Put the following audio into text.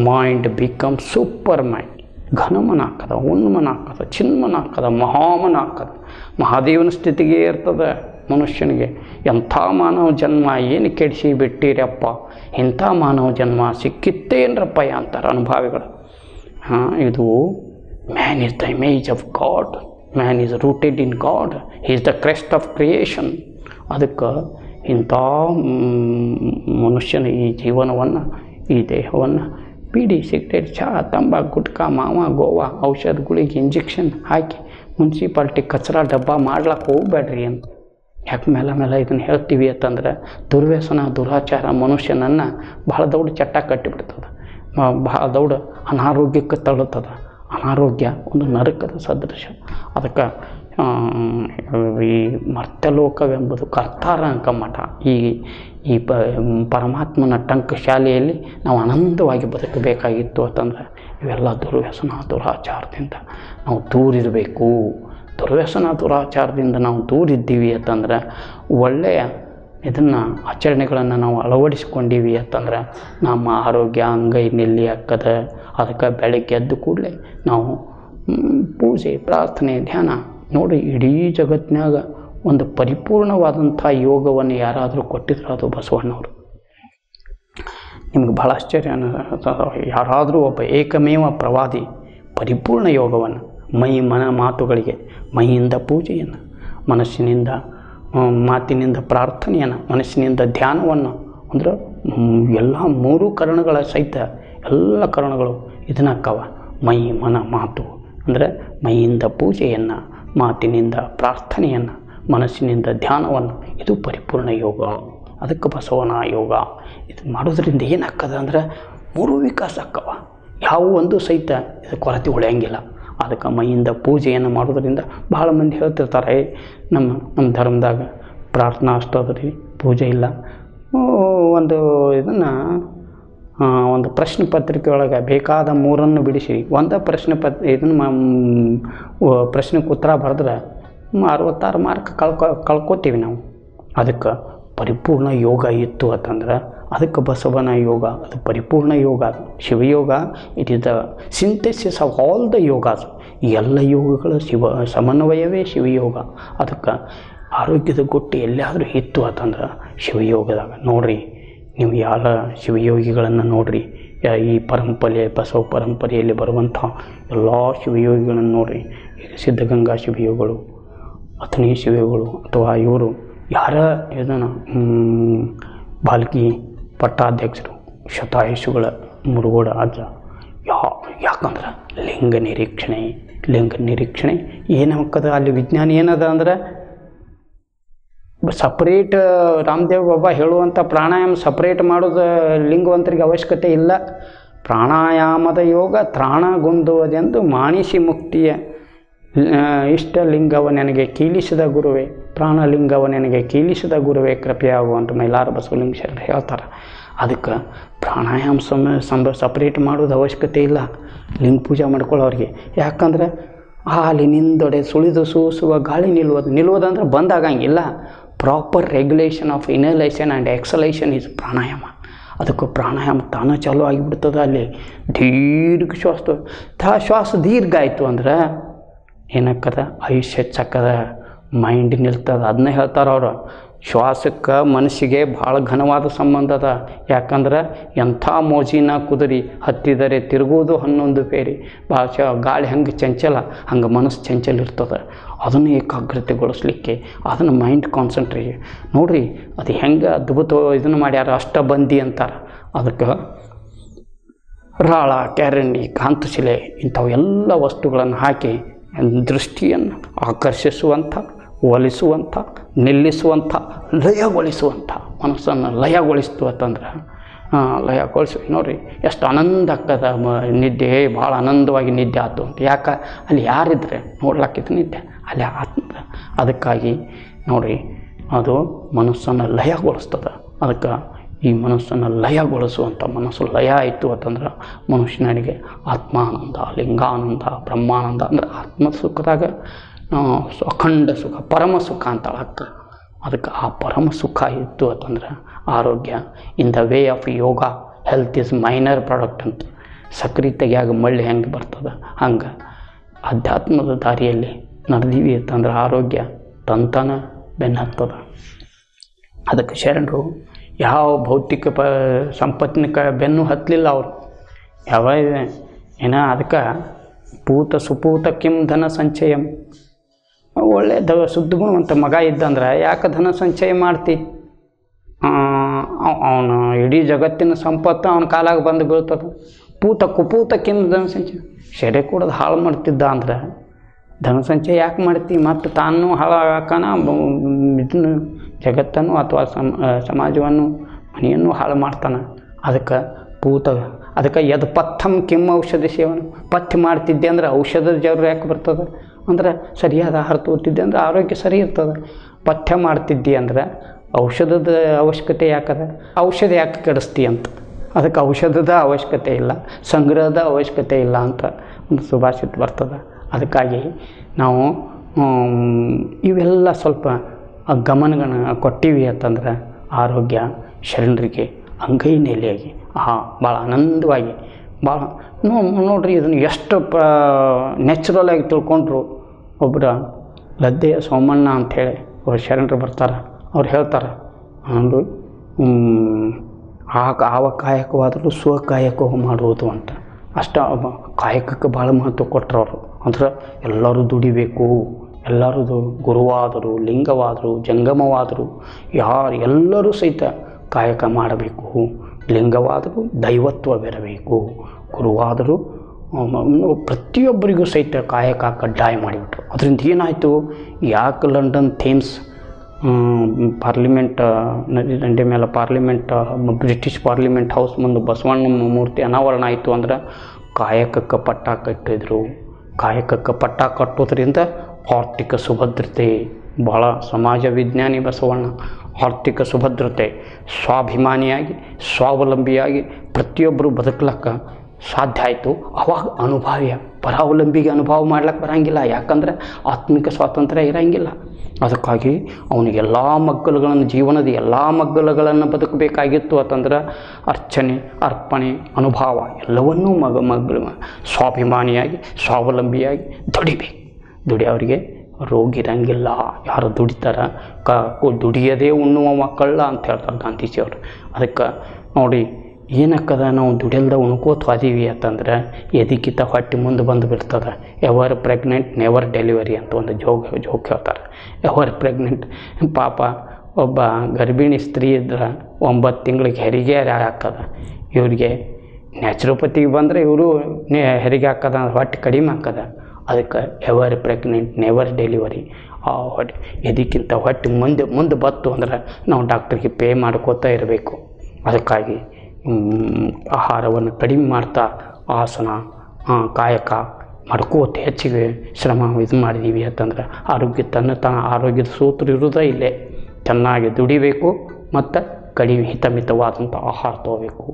Mind become super mind. ಘನಮನ ಹಾಕದ, ಉನ್ಮನ ಹಾಕದ, ಚಿನ್ಮನ ಹಾಕದ, ಮಹಾಮನ ಹಾಕದ. ಮಹಾದೇವನ ಸ್ಥಿತಿಗೆ ಇರ್ತದೆ ಮನುಷ್ಯನಿಗೆ. ಎಂಥ ಮಾನವ ಜನ್ಮ ಏನು ಕೆಡಿಸಿ ಬಿಟ್ಟಿರಪ್ಪ, ಇಂಥ ಮಾನವ ಜನ್ಮ ಸಿಕ್ಕಿತ್ತೇನ್ರಪ್ಪ ಅಂತಾರೆ ಅನುಭಾವಿಗಳು. ಇದು man is the image of god, man is rooted in god, he is the crest of creation. ಅದಕ್ಕೆ ಇಂಥ ಮನುಷ್ಯನ ಈ ಜೀವನವನ್ನು, ಈ ದೇಹವನ್ನು ಬೀಡಿ, ಸಿಗರೇಟ್, ಚಹಾ, ತಂಬಾಕು, ಗುಟ್ಕಾ, ಮಾವ, ಗೋವಾ, ಔಷಧಗಳಿಗೆ ಇಂಜೆಕ್ಷನ್ ಹಾಕಿ ಮುನ್ಸಿಪಾಲ್ಟಿ ಕಚರಾ ಡಬ್ಬ ಮಾಡ್ಲಿಕ್ಕೆ ಹೋಗ್ಬೇಡ್ರಿ ಅಂತ. ಯಾಕೆ ಮೇಲೆ ಇದನ್ನು ಹೇಳ್ತೀವಿ ಅಂತಂದ್ರೆ, ದುರ್ವ್ಯಸನ, ದುರಾಚಾರ ಮನುಷ್ಯನನ್ನು ಬಹಳ ದೊಡ್ಡ ಚಟ್ಟ ಕಟ್ಟಿಬಿಡ್ತದೆ, ಬಹಳ ದೊಡ್ಡ ಅನಾರೋಗ್ಯಕ್ಕೆ ತಳ್ಳುತ್ತದೆ. ಅನಾರೋಗ್ಯ ಒಂದು ನರಕದ ಸದೃಶ. ಅದಕ್ಕೆ ಈ ಮರ್ತ್ಯಲೋಕವೆಂಬುದು ಕರ್ತಾರಂಕ ಮಠ. ಈ ಪರಮಾತ್ಮನ ಟಂಕ ಶಾಲೆಯಲ್ಲಿ ನಾವು ಆನಂದವಾಗಿ ಬದುಕಬೇಕಾಗಿತ್ತು ಅಂತಂದ್ರೆ ಇವೆಲ್ಲ ದುರ್ವ್ಯಸನ ದುರಾಚಾರದಿಂದ ನಾವು ದೂರಿರಬೇಕು. ದುರ್ವ್ಯಸನ ದುರಾಚಾರದಿಂದ ನಾವು ದೂರಿದ್ದೀವಿ ಅಂತಂದ್ರೆ, ಒಳ್ಳೆಯ ಇದನ್ನು ಆಚರಣೆಗಳನ್ನು ನಾವು ಅಳವಡಿಸ್ಕೊಂಡೀವಿ ಅಂತಂದ್ರೆ ನಮ್ಮ ಆರೋಗ್ಯ ಅಂಗೈ ನೆಲ್ಲಿ ಹಾಕದ. ಅದಕ್ಕೆ ಬೆಳಗ್ಗೆ ಎದ್ದು ಕೂಡಲೇ ನಾವು ಪೂಜೆ, ಪ್ರಾರ್ಥನೆ, ಧ್ಯಾನ ನೋಡಿ. ಇಡೀ ಜಗತ್ತಿನಾಗ ಒಂದು ಪರಿಪೂರ್ಣವಾದಂಥ ಯೋಗವನ್ನು ಯಾರಾದರೂ ಕೊಟ್ಟಿದ್ರು ಅದು ಬಸವಣ್ಣವರು. ನಿಮ್ಗೆ ಭಾಳ ಆಶ್ಚರ್ಯ, ಯಾರಾದರೂ ಒಬ್ಬ ಏಕಮೇವ ಪ್ರವಾದಿ ಪರಿಪೂರ್ಣ ಯೋಗವನ್ನು, ಮೈ ಮನ ಮಾತುಗಳಿಗೆ ಮೈಯಿಂದ ಪೂಜೆಯನ್ನು, ಮನಸ್ಸಿನಿಂದ ಮಾತಿನಿಂದ ಪ್ರಾರ್ಥನೆಯನ್ನು, ಮನಸ್ಸಿನಿಂದ ಧ್ಯಾನವನ್ನು, ಅಂದ್ರೆ ಎಲ್ಲ ಮೂರು ಕರಣಗಳ ಸಹಿತ ಎಲ್ಲ ಕರಣಗಳು ಇದನ್ನಕ್ಕವ. ಮೈ ಮನ ಮಾತು ಅಂದರೆ ಮೈಯಿಂದ ಪೂಜೆಯನ್ನು, ಮಾತಿನಿಂದ ಪ್ರಾರ್ಥನೆಯನ್ನು, ಮನಸ್ಸಿನಿಂದ ಧ್ಯಾನವನ್ನು, ಇದು ಪರಿಪೂರ್ಣ ಯೋಗ. ಅದಕ್ಕೆ ಬಸವನ ಯೋಗ. ಇದು ಮಾಡೋದ್ರಿಂದ ಏನಾಗ್ತದೆ ಅಂದ್ರೆ ಮೂರು ವಿಕಾಸ ಆಕ್ಕವ, ಯಾವ ಒಂದು ಸಹಿತ ಇದು ಕೊರತೆ ಉಳಿಯಂಗಿಲ್ಲ. ಅದಕ್ಕೆ ಮೈಯಿಂದ ಪೂಜೆಯನ್ನು ಮಾಡೋದ್ರಿಂದ ಭಾಳ ಮಂದಿ ಹೇಳ್ತಿರ್ತಾರೆ, ನಮ್ಮ ಧರ್ಮದಾಗ ಪ್ರಾರ್ಥನಾ ಅಷ್ಟೋದ್ರಿ ಪೂಜೆ ಇಲ್ಲ. ಒಂದು ಇದನ್ನು ಒಂದು ಪ್ರಶ್ನೆ ಪತ್ರಿಕೆ ಒಳಗೆ ಬೇಕಾದ ಮೂರನ್ನು ಬಿಡಿಸಿ ಒಂದು ಪ್ರಶ್ನೆಗೆ ಉತ್ತರ ಬರೆದ್ರೆ 66 ಮಾರ್ಕ್ ಕಳ್ಕೊತೀವಿ ನಾವು. ಅದಕ್ಕೆ ಪರಿಪೂರ್ಣ ಯೋಗ ಇತ್ತು ಅಂತಂದ್ರೆ ಅದಕ್ಕೆ ಬಸವನ ಯೋಗ ಅದು ಪರಿಪೂರ್ಣ ಯೋಗ. Shivayoga it is the synthesis of all the yogas. ಎಲ್ಲ ಯೋಗಗಳ ಸಮನ್ವಯವೇ ಶಿವಯೋಗ. ಅದಕ್ಕೆ ಆರೋಗ್ಯದ ಗುಟ್ಟು ಎಲ್ಲಿಯಾದರೂ ಇತ್ತು ಅಂತಂದ್ರೆ ಶಿವಯೋಗದಾಗ ನೋಡಿರಿ. ನೀವು ಯಾರ ಶಿವಯೋಗಿಗಳನ್ನು ನೋಡಿರಿ, ಈ ಬಸವ ಪರಂಪರೆಯಲ್ಲಿ ಬರುವಂಥ ಎಲ್ಲ ಶಿವಯೋಗಿಗಳನ್ನು ನೋಡಿರಿ. ಈಗ ಸಿದ್ಧಗಂಗಾ ಶಿವಯೋಗಿಗಳು, ಅಥಣಿ ಶಿವಯೋಗಿಗಳು, ಅಥವಾ ಇವರು ಯಾರ ಇದನ್ನು ಬಾಲ್ಕಿ ಪಟ್ಟಾಧ್ಯಕ್ಷರು, ಶತಾಯುಷಿಗಳ ಮುರುಗೋಡ ಅಜ್ಜ. ಯಾಕಂದ್ರೆ ಲಿಂಗ ನಿರೀಕ್ಷಣೆ ಏನಾಗ್ತದ ಅಲ್ಲಿ ವಿಜ್ಞಾನ ಏನದ ಅಂದ್ರೆ ಸಪ್ರೇಟ್ ರಾಮದೇವ್ ಬಾಬಾ ಹೇಳುವಂಥ ಪ್ರಾಣಾಯಾಮ ಸಪ್ರೇಟ್ ಮಾಡೋದು ಲಿಂಗವಂತರಿಗೆ ಅವಶ್ಯಕತೆ ಇಲ್ಲ. ಪ್ರಾಣಾಯಾಮದ ಯೋಗ ತ್ರಾಣಗುಂದುವುದೆಂದು ಮಾಣಿಸಿ ಮುಕ್ತಿಯ ಇಷ್ಟ ಲಿಂಗವ ನನಗೆ ಕೀಲಿಸಿದ ಗುರುವೇ, ಪ್ರಾಣಲಿಂಗವ ನನಗೆ ಕೀಲಿಸಿದ ಗುರುವೇ ಕೃಪೆಯಾಗುವಂಥ ಮೈಲಾರ ಬಸವಲಿಂಗ ಶರಣರು ಹೇಳ್ತಾರೆ. ಅದಕ್ಕೆ ಪ್ರಾಣಾಯಾಮ ಸಪ್ರೇಟ್ ಮಾಡೋದು ಅವಶ್ಯಕತೆ ಇಲ್ಲ ಲಿಂಗ ಪೂಜೆ ಮಾಡ್ಕೊಳ್ಳೋರಿಗೆ. ಯಾಕಂದ್ರೆ ಹಾಲಿನಿಂದೊಡೆ ಸುಳಿದು ಸೂಸುವ ಗಾಳಿ ನಿಲ್ಲುವುದಂದ್ರೆ ಬಂದಾಗಂಗಿಲ್ಲ. Proper regulation of inhalation and exhalation is pranayama. ಅದಕ್ಕೆ ಪ್ರಾಣಾಯಾಮ ತಾನೇ ಚಾಲೂ ಆಗಿಬಿಡ್ತದೆ. ಅಲ್ಲಿ ದೀರ್ಘ ಶ್ವಾಸ ದೀರ್ಘ ಆಯಿತು ಅಂದ್ರೆ ಏನಾಗ್ತದೆ, ಆಯುಷ್ಯ ಹೆಚ್ಚಾಕದ, ಮೈಂಡ್ ನಿಲ್ತದೆ. ಅದನ್ನ ಹೇಳ್ತಾರೆ ಅವರು. ಶ್ವಾಸಕ್ಕೆ ಮನಸ್ಸಿಗೆ ಭಾಳ ಘನವಾದ ಸಂಬಂಧ ಅದ. ಯಾಕಂದ್ರೆ ಎಂಥ ಮೋಜಿನ ಕುದುರೆ ಹತ್ತಿದರೆ ತಿರುಗುವುದು 11 ಪೇರಿ. ಗಾಳಿ ಹಂಗೆ ಚಂಚಲ, ಹಂಗೆ ಮನಸ್ಸು ಚಂಚಲ ಇರ್ತದೆ. ಅದನ್ನು ಏಕಾಗ್ರತೆಗೊಳಿಸ್ಲಿಕ್ಕೆ, ಅದನ್ನು ಮೈಂಡ್ ಕಾನ್ಸಂಟ್ರೇಷನ್ ನೋಡಿರಿ ಅದು ಹೆಂಗೆ ಅದ್ಭುತ ಇದನ್ನು ಮಾಡ್ಯಾರ. ಅಷ್ಟಬಂದಿ ಅಂತಾರೆ ಅದಕ್ಕೆ. ರಾಳ, ಕ್ಯಾರಂಡಿ, ಕಾಂತಶಿಲೆ ಇಂಥವೆಲ್ಲ ವಸ್ತುಗಳನ್ನು ಹಾಕಿ ದೃಷ್ಟಿಯನ್ನು ಆಕರ್ಷಿಸುವಂಥ, ಒಲಿಸುವಂಥ, ನಿಲ್ಲಿಸುವಂಥ, ಲಯಗೊಳಿಸುವಂಥ, ಮನಸ್ಸನ್ನು ಲಯಗೊಳಿಸ್ತು ಅಂತಂದ್ರೆ ಲಯಗೊಳಿಸಿ ನೋಡಿರಿ ಎಷ್ಟು ಆನಂದ ಆಗ್ತದ. ನಿದ್ದೆ ಭಾಳ ಆನಂದವಾಗಿ ನಿದ್ದೆ ಆಯ್ತು ಅಂತ. ಯಾಕೆ ಅಲ್ಲಿ ಯಾರಿದ್ರೆ ನೋಡ್ಲಾಕಿತ್ತು ನಿದ್ದೆ ಅಲ್ಲಿ ಆತ್ಮ. ಅದಕ್ಕಾಗಿ ನೋಡಿರಿ ಅದು ಮನಸ್ಸನ್ನು ಲಯಗೊಳಿಸ್ತದೆ. ಅದಕ್ಕೆ ಈ ಮನಸ್ಸನ್ನು ಲಯಗೊಳಿಸುವಂಥ ಮನಸ್ಸು ಲಯ ಆಯಿತು ಅಂತಂದ್ರೆ ಮನುಷ್ಯನಿಗೆ ಆತ್ಮಾನಂದ, ಲಿಂಗಾನಂದ, ಬ್ರಹ್ಮಾನಂದ ಅಂದ್ರೆ ಆತ್ಮ ಸುಖದಾಗ ಅಖಂಡ ಸುಖ, ಪರಮ ಸುಖ ಅಂತ ಅರ್ಥ. ಅದಕ್ಕೆ ಆ ಪರಮ ಸುಖ ಇತ್ತು ಅಂತಂದ್ರೆ ಆರೋಗ್ಯ. In the way of yoga health is minor product ಅಂತ ಸಕ್ರೆ ತೆಗಿಯಾಗ ಮಳ್ಳಿ ಹೆಂಗೆ ಬರ್ತದೆ ಹಂಗೆ ಅಧ್ಯಾತ್ಮದ ದಾರಿಯಲ್ಲಿ ನಡೆದೀವಿ ಅಂತಂದ್ರೆ ಆರೋಗ್ಯ ತಂತಾನ ಬೆನ್ನು ಹತ್ತದ. ಅದಕ್ಕೆ ಶರಣರು ಯಾವ ಭೌತಿಕ ಸಂಪತ್ತಿನ ಬೆನ್ನು ಹತ್ತಲಿಲ್ಲ ಅವರು. ಯಾವ ಅದಕ್ಕೆ ಪೂತ ಸುಪೂತ ಕಿಂ ಧನ ಸಂಚಯಂ, ಒಳ್ಳೆ ಸುದ್ಗುಣವಂತ ಮಗ ಇದ್ದಂದ್ರೆ ಯಾಕೆ ಧನ ಸಂಚಯ ಮಾಡ್ತಿ, ಅವನು ಇಡೀ ಜಗತ್ತಿನ ಸಂಪತ್ತು ಅವನ ಕಾಲಾಗ ಬಂದು ಬೀಳ್ತದೆ. ಪೂತ ಕುಪೂತ ಕಿಂ ಧನ ಸಂಚಯ, ಸೆರೆ ಕೊಡೋದು ಹಾಳು ಮಾಡ್ತಿದ್ದ ಅಂದ್ರೆ ಧನ ಸಂಚಯ ಯಾಕೆ ಮಾಡ್ತಿ, ಮತ್ತು ತಾನು ಹಾಳಾಕಾನ ಇದನ್ನು ಜಗತ್ತನ್ನು ಅಥವಾ ಸಮಾಜವನ್ನು ಮನೆಯನ್ನು ಹಾಳು ಮಾಡ್ತಾನೆ. ಅದಕ್ಕೆ ಅದಕ್ಕೆ ಯದ್ ಪಥ್ಯಂ ಕಿಂ ಔಷಧಿ ಸೇವನೆ, ಪಥ್ಯ ಮಾಡ್ತಿದ್ದೆ ಅಂದ್ರೆ ಔಷಧದ ಜರು ಯಾಕೆ ಬರ್ತದೆ ಅಂದ್ರೆ ಸರಿಯಾದ ಆಹಾರ ತಗೋತಿದ್ದೆ ಅಂದ್ರೆ ಆರೋಗ್ಯ ಸರಿ ಇರ್ತದೆ. ಪಥ್ಯ ಮಾಡ್ತಿದ್ದಿ ಅಂದ್ರೆ ಔಷಧದ ಅವಶ್ಯಕತೆ ಯಾಕದ, ಔಷಧ ಯಾಕೆ ಕೆಡಿಸ್ತಿ ಅಂತ. ಅದಕ್ಕೆ ಔಷಧದ ಅವಶ್ಯಕತೆ ಇಲ್ಲ, ಸಂಗ್ರಹದ ಅವಶ್ಯಕತೆ ಇಲ್ಲ ಅಂತ ಒಂದು ಸುಭಾಷಿತ ಬರ್ತದೆ. ಅದಕ್ಕಾಗಿ ನಾವು ಇವೆಲ್ಲ ಸ್ವಲ್ಪ ಗಮನಗಳನ್ನ ಕೊಟ್ಟಿವಿ ಅಂತಂದ್ರೆ ಆರೋಗ್ಯ ಶರಣರಿಗೆ ಅಂಗೈ ನೆಲೆಯಾಗಿ ಭಾಳ ಆನಂದವಾಗಿ ಭಾಳ ನೋಡ್ರಿ ಇದನ್ನು ಎಷ್ಟು ನ್ಯಾಚುರಲಾಗಿ ತಿಳ್ಕೊಂಡ್ರು. ಒಬ್ಬರು ಲದ್ದೆಯ ಸೋಮಣ್ಣ ಅಂಥೇಳಿ ಅವ್ರು ಶರಣರು ಬರ್ತಾರೆ, ಅವ್ರು ಹೇಳ್ತಾರೆ ಅಂದರು ಆವ ಕಾಯಕವಾದರೂ ಸ್ವಕಾಯಕ ಮಾಡುವುದು ಅಂತ. ಅಷ್ಟು ಕಾಯಕಕ್ಕೆ ಭಾಳ ಮಹತ್ವ ಕೊಟ್ಟರು ಅವರು. ಅಂದ್ರೆ ಎಲ್ಲರೂ ದುಡಿಬೇಕು, ಎಲ್ಲರೂ ಗುರುವಾದರು, ಲಿಂಗವಾದರು, ಜಂಗಮವಾದರು, ಎಲ್ಲರೂ ಸಹಿತ ಕಾಯಕ ಮಾಡಬೇಕು. ಲಿಂಗವಾದರೂ ದೈವತ್ವ ಬೆರಬೇಕು, ಗುರುವಾದರೂ ಪ್ರತಿಯೊಬ್ಬರಿಗೂ ಸಹಿತ ಕಾಯಕ ಕಡ್ಡಾಯ ಮಾಡಿಬಿಟ್ರು. ಅದರಿಂದ ಏನಾಯಿತು, ಯಾಕೆ ಲಂಡನ್ ಥೇಮ್ಸ್ ಪಾರ್ಲಿಮೆಂಟ್ ನದಿ ದಂಡೆ ಮೇಲೆ ಪಾರ್ಲಿಮೆಂಟ್ ಬ್ರಿಟಿಷ್ ಪಾರ್ಲಿಮೆಂಟ್ ಹೌಸ್ ಮುಂದೆ ಬಸವಣ್ಣ ಮೂರ್ತಿ ಅನಾವರಣ ಆಯಿತು ಅಂದ್ರೆ ಕಾಯಕಕ್ಕೆ ಪಟ್ಟ ಕಟ್ಟಿದ್ರು. ಕಾಯಕಕ್ಕೆ ಪಟ್ಟ ಕಟ್ಟೋದ್ರಿಂದ ಆರ್ಥಿಕ ಸುಭದ್ರತೆ, ಭಾಳ ಸಮಾಜ ವಿಜ್ಞಾನಿ ಬಸವಣ್ಣ. ಆರ್ಥಿಕ ಸುಭದ್ರತೆ, ಸ್ವಾಭಿಮಾನಿಯಾಗಿ ಸ್ವಾವಲಂಬಿಯಾಗಿ ಪ್ರತಿಯೊಬ್ಬರು ಬದುಕಲಿಕ್ಕೆ ಸಾಧ್ಯ ಆಯಿತು. ಅವಾಗ ಅನುಭಾವ್ಯ, ಪರಾವಲಂಬಿಗೆ ಅನುಭವ ಮಾಡ್ಲಿಕ್ಕೆ ಬರೋಂಗಿಲ್ಲ, ಯಾಕಂದ್ರೆ ಆತ್ಮಿಕ ಸ್ವಾತಂತ್ರ್ಯ ಇರೋಂಗಿಲ್ಲ. ಅದಕ್ಕಾಗಿ ಅವನಿಗೆಲ್ಲ ಮಗ್ಗಲುಗಳನ್ನು, ಜೀವನದ ಎಲ್ಲ ಮಗ್ಗಲುಗಳನ್ನು ಬದುಕಬೇಕಾಗಿತ್ತು ಅಂತಂದ್ರೆ ಅರ್ಚನೆ, ಅರ್ಪಣೆ, ಅನುಭವ ಎಲ್ಲವನ್ನೂ ಮಗ್ಗಲು ಸ್ವಾಭಿಮಾನಿಯಾಗಿ ಸ್ವಾವಲಂಬಿಯಾಗಿ ದುಡಿಯೋರಿಗೆ ರೋಗಿರಂಗಿಲ್ಲ. ಯಾರು ದುಡಿತಾರ ದುಡಿಯದೇ ಉಣ್ಣುವ ಮಕ್ಕಳ ಅಂತ ಹೇಳ್ತಾರೆ ಗಾಂಧೀಜಿಯವರು. ಅದಕ್ಕೆ ನೋಡಿ ಏನಕ್ಕದ ನಾವು ದುಡಿಯಲ್ದ ಉಣ್ಕೋತ ಹೋದೀವಿ ಅಂತಂದ್ರೆ ಎದಕ್ಕಿಂತ ಹೊಟ್ಟೆ ಮುಂದೆ ಬಂದು ಬಿಡ್ತದೆ. ಎವರ್ ಪ್ರೆಗ್ನೆಂಟ್ ನೆವರ್ ಡೆಲಿವರಿ ಅಂತ ಒಂದು ಜೋಕ್ ಹೇಳ್ತಾರೆ. ಎವರ್ ಪ್ರೆಗ್ನೆಂಟ್, ಪಾಪ ಒಬ್ಬ ಗರ್ಭಿಣಿ ಸ್ತ್ರೀ ಇದ್ರೆ 9 ತಿಂಗಳಿಗೆ ಹೆರಿಗೆ ಹಾಕದ. ಇವ್ರಿಗೆ ನ್ಯಾಚುರೋಪತಿಗೆ ಬಂದರೆ ಇವರು ಹೆರಿಗೆ ಹಾಕದ, ಹೊಟ್ಟೆ ಕಡಿಮೆ ಹಾಕದ. ಅದಕ್ಕೆ ಎವರ್ ಪ್ರೆಗ್ನೆಂಟ್ ನೆವರ್ ಡೆಲಿವರಿ. ಹೊಟ್ಟೆ ಎದಕ್ಕಿಂತ ಹೊಟ್ಟೆ ಮುಂದೆ ಬತ್ತು ಅಂದ್ರೆ ನಾವು ಡಾಕ್ಟ್ರಿಗೆ ಪೇ ಮಾಡ್ಕೋತಾ ಇರಬೇಕು. ಅದಕ್ಕಾಗಿ ಆಹಾರವನ್ನು ಕಡಿಮೆ ಮಾಡ್ತಾ ಆಸನ, ಕಾಯಕ ಮಾಡ್ಕೋತ ಹೆಚ್ಚಿಗೆ ಶ್ರಮ ಇದು ಮಾಡಿದ್ದೀವಿ ಅಂತಂದ್ರೆ ಆರೋಗ್ಯ ಆರೋಗ್ಯದ ಸೂತ್ರ ಇರೋದೇ ಇಲ್ಲೇ. ಚೆನ್ನಾಗಿ ದುಡಿಬೇಕು ಮತ್ತು ಕಡಿಮೆ ಹಿತಮಿತವಾದಂಥ ಆಹಾರ ತೊಗೋಬೇಕು.